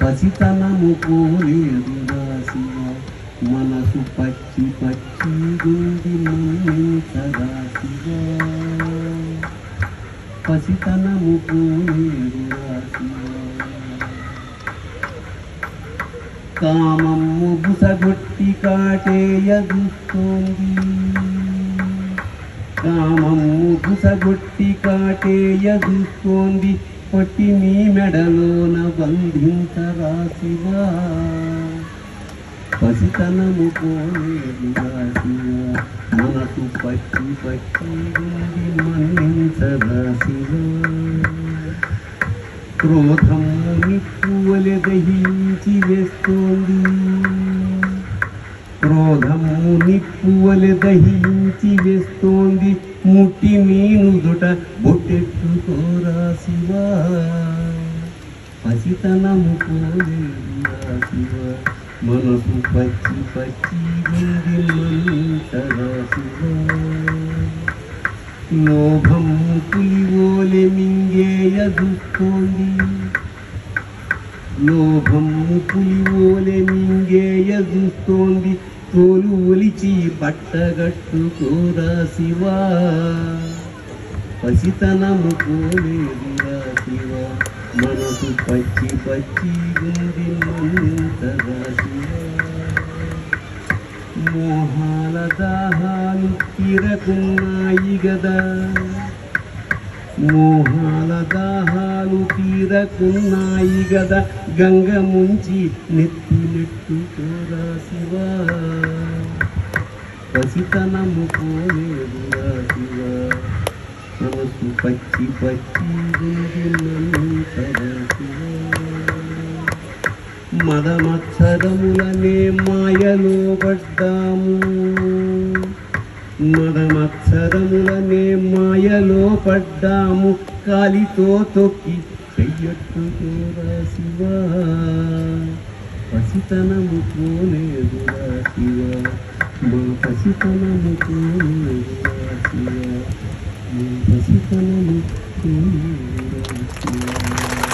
పసితనము పోలేదురా శివ మనసు పచ్చి పచ్చి గుండి మన్నించరా శివ పసితనము పోలేదురా శివ కామము బుసగొట్టి కాటేయదుస్తోంది కామము బుసగొట్టి కాటేయదుస్తోంది పట్టి నీ మెడలోన బంధించరా శివ పసితనము పోలేదురా శివ మనసు పచ్చి పచ్చి గుండి మన్నించరా శివ క్రోధము నిప్పువలె దహించి వేస్తోంది క్రోధము నిప్పువలె దహించి వేస్తోంది ముట్టి మీనుదుట బొట్టెట్టుకోరా శివ పసితనము పోలేదురా శివ మనసు పచ్చి పచ్చి గుండి మన్నించరా శివ లోభము పులివోలె మింగేయదుస్తోంది లోభము పులివోలె మింగేయదుస్తోంది తోలు ఒలిచి బట్టగట్టుకోరా శివ పసితనము పోలేదురా శివ మనసు పచ్చి పచ్చి గుండి మన్నించరా శివ మోహాల దాహాలు తీరకున్నాయి గదా మోహాల దాహాలు తీరకున్నాయి గదా గంగ ముంచి నెత్తినెట్టుకోరా శివ పసితనము పోలేదురా శివ మనసు పచ్చి పచ్చి గుండి మన్నించరా శివ మదమత్సరములనే మాయలో పడ్డాము మదమత్సరములనే మాయలో పడ్డాము కాలితో తొక్కి చెయ్యట్టుకోరా శివ పసితనము పోలేదురా శివ మా పసితనము పోలేదురా శివ మా పసితనము పోలేదురా శివ